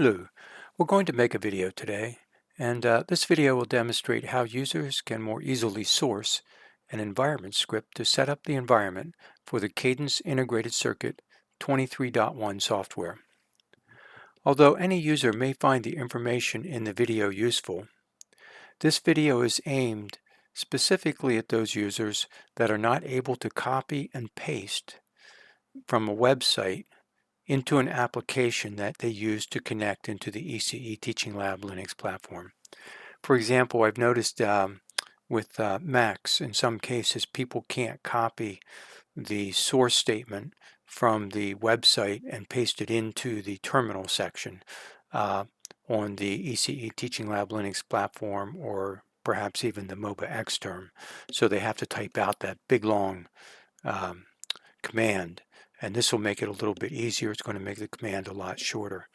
Hello, we're going to make a video today, and this video will demonstrate how users can more easily source an environment script to set up the environment for the Cadence Integrated Circuit 23.1 software. Although any user may find the information in the video useful, this video is aimed specifically at those users that are not able to copy and paste from a website into an application that they use to connect into the ECE Teaching Lab Linux platform. For example, I've noticed with Macs, in some cases, people can't copy the source statement from the website and paste it into the terminal section on the ECE Teaching Lab Linux platform, or perhaps even the MOBA Xterm. So they have to type out that big long command, and this will make it a little bit easier. It's going to make the command a lot shorter.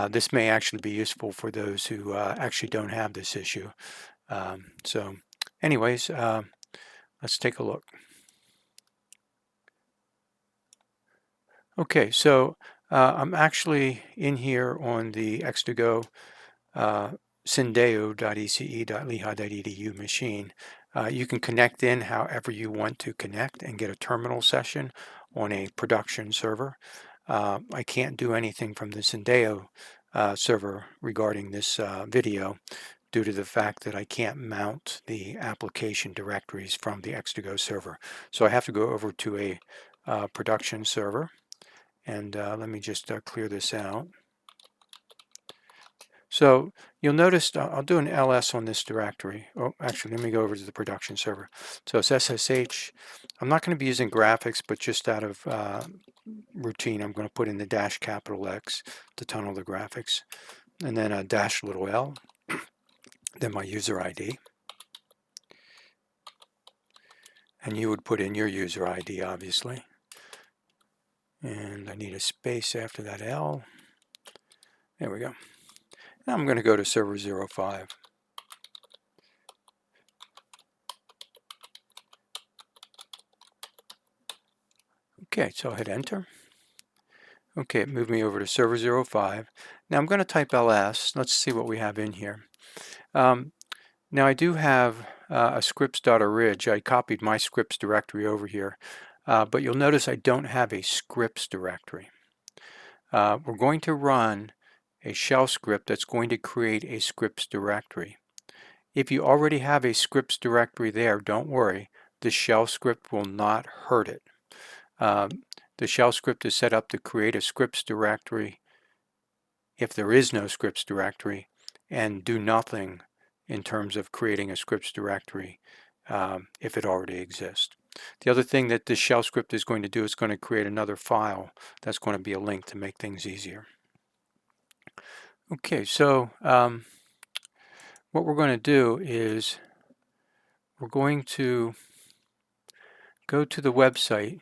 This may actually be useful for those who actually don't have this issue. So anyways, let's take a look. Okay, so I'm actually in here on the X2Go syndeo.ece.lehigh.edu machine. You can connect in however you want to connect and get a terminal session on a production server. I can't do anything from the Syndeo server regarding this video due to the fact that I can't mount the application directories from the X2Go server. So I have to go over to a production server, and let me just clear this out. So you'll notice I'll do an ls on this directory. Oh, actually, let me go over to the production server. So it's SSH. I'm not going to be using graphics, but just out of routine, I'm going to put in the -X to tunnel the graphics, and then a -L, then my user ID. And you would put in your user ID, obviously. And I need a space after that L. There we go. Now I'm going to go to server 05. Okay, so I'll hit enter. Okay, it moved me over to server 05. Now I'm going to type ls. Let's see what we have in here. Now I do have a scripts.orig. I copied my scripts directory over here, but you'll notice I don't have a scripts directory. We're going to run a shell script that's going to create a scripts directory. If you already have a scripts directory there, don't worry, the shell script will not hurt it. The shell script is set up to create a scripts directory if there is no scripts directory, and do nothing in terms of creating a scripts directory if it already exists. The other thing that this shell script is going to do is going to create another file that's going to be a link to make things easier. Okay, so what we're going to do is we're going to go to the website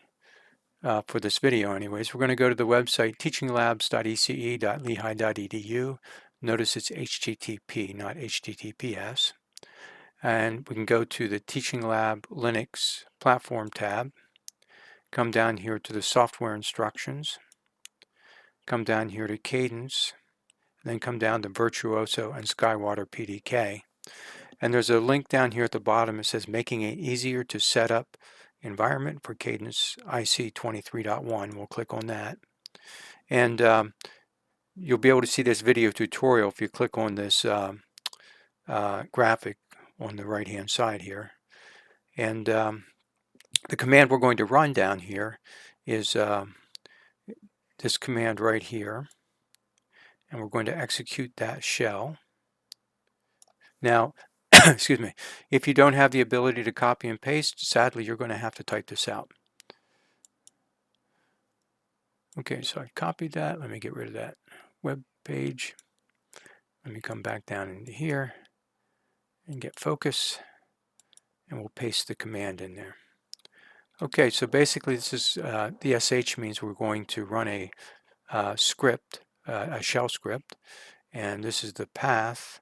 for this video anyways. We're going to go to the website teachinglabs.ece.lehigh.edu. Notice it's HTTP, not HTTPS. And we can go to the Teaching Lab Linux Platform tab, come down here to the Software Instructions, come down here to Cadence, and then come down to Virtuoso and Skywater PDK. And there's a link down here at the bottom. It says Making It Easier to Set Up Environment for Cadence IC 23.1. We'll click on that. And you'll be able to see this video tutorial if you click on this graphic on the right hand side here. And the command we're going to run down here is this command right here, and we're going to execute that shell. Now excuse me, if you don't have the ability to copy and paste, sadly you're going to have to type this out. Okay, so I copied that. Let me get rid of that web page. Let me come back down into here and get focus, and we'll paste the command in there. Okay, so basically this is the sh means we're going to run a script, a shell script, and this is the path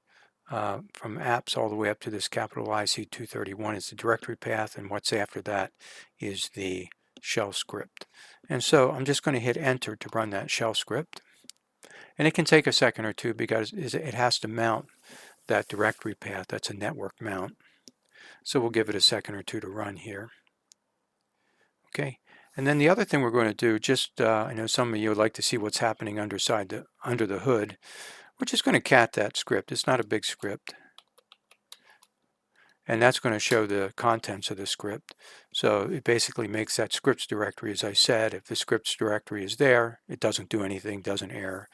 from apps all the way up to this capital IC231 is the directory path, and what's after that is the shell script. And so I'm just going to hit enter to run that shell script. And it can take a second or two because it has to mount that directory path. That's a network mount. So we'll give it a second or two to run here. Okay. And then the other thing we're going to do, just I know some of you would like to see what's happening under the hood. We're just going to cat that script. It's not a big script. And that's going to show the contents of the script. So it basically makes that scripts directory, as I said. If the scripts directory is there, it doesn't do anything, doesn't error.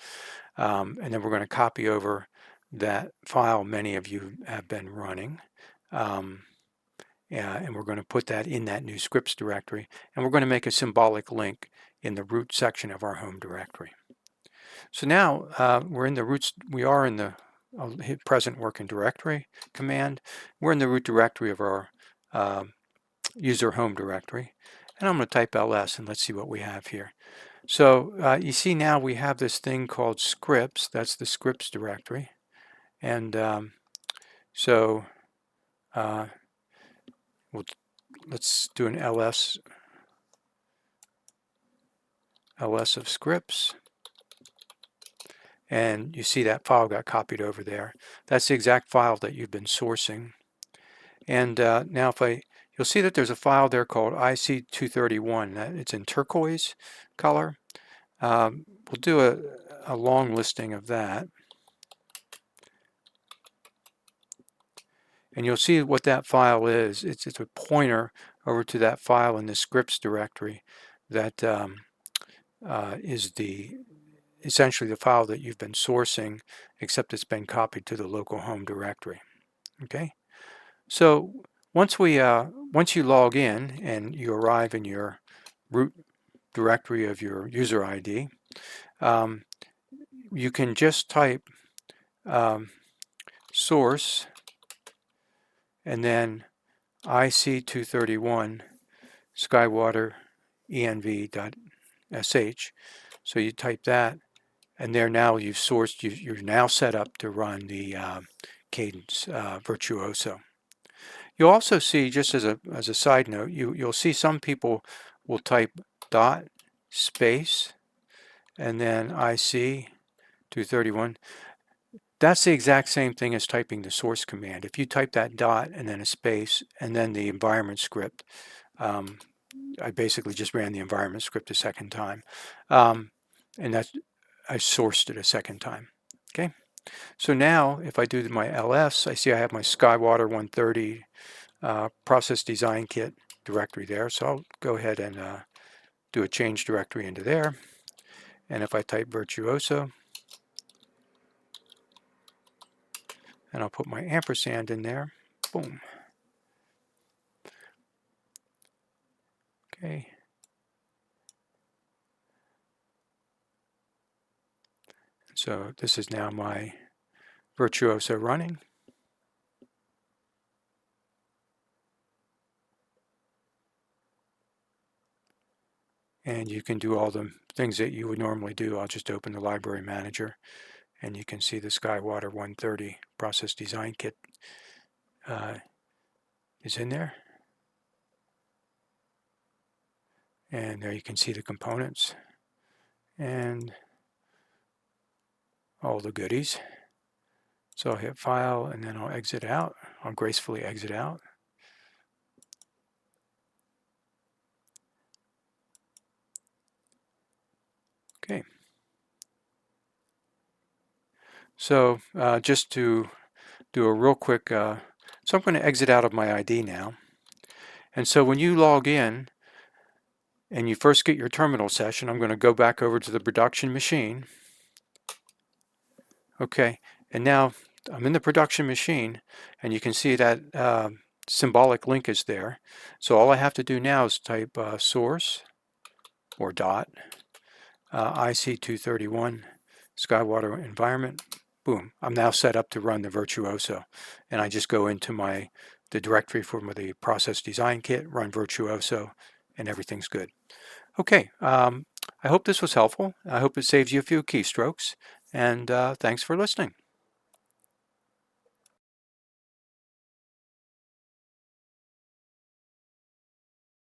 And then we're going to copy over that file many of you have been running. And we're going to put that in that new scripts directory. And we're going to make a symbolic link in the root section of our home directory. So now we are in the I'll hit present working directory command. We're in the root directory of our user home directory. And I'm going to type ls and let's see what we have here. So you see now we have this thing called scripts. That's the scripts directory. And let's do an ls of scripts. And you see that file got copied over there. That's the exact file that you've been sourcing. And now you'll see that there's a file there called IC231. It's in turquoise color. We'll do a long listing of that. And you'll see what that file is. It's a pointer over to that file in the scripts directory that is essentially the file that you've been sourcing, except it's been copied to the local home directory. Okay, so once you log in and you arrive in your root directory of your user ID, you can just type source and then IC231 Skywater env.sh. So you type that, and there now you're now set up to run the Cadence Virtuoso. You'll also see, just as a side note, you'll see some people will type dot space and then IC231. That's the exact same thing as typing the source command. If you type that dot and then a space and then the environment script, I basically just ran the environment script a second time, and I sourced it a second time. Okay, so now if I do my ls, I see I have my Skywater 130 process design kit directory there. So I'll go ahead and do a change directory into there. And if I type Virtuoso, and I'll put my ampersand in there, boom. Okay. So this is now my Virtuoso running. And you can do all the things that you would normally do. I'll just open the library manager and you can see the Skywater 130 process design kit is in there. And there you can see the components and all the goodies. So I'll hit File and then I'll exit out. I'll gracefully exit out. Okay. So just to do a real quick, so I'm going to exit out of my ID now. And so when you log in and you first get your terminal session, I'm going to go back over to the production machine. Okay, and now I'm in the production machine and you can see that symbolic link is there. So all I have to do now is type source or dot IC231 Skywater environment. Boom, I'm now set up to run the Virtuoso. And I just go into the directory for the process design kit, run Virtuoso, and everything's good. Okay, I hope this was helpful. I hope it saves you a few keystrokes, and thanks for listening.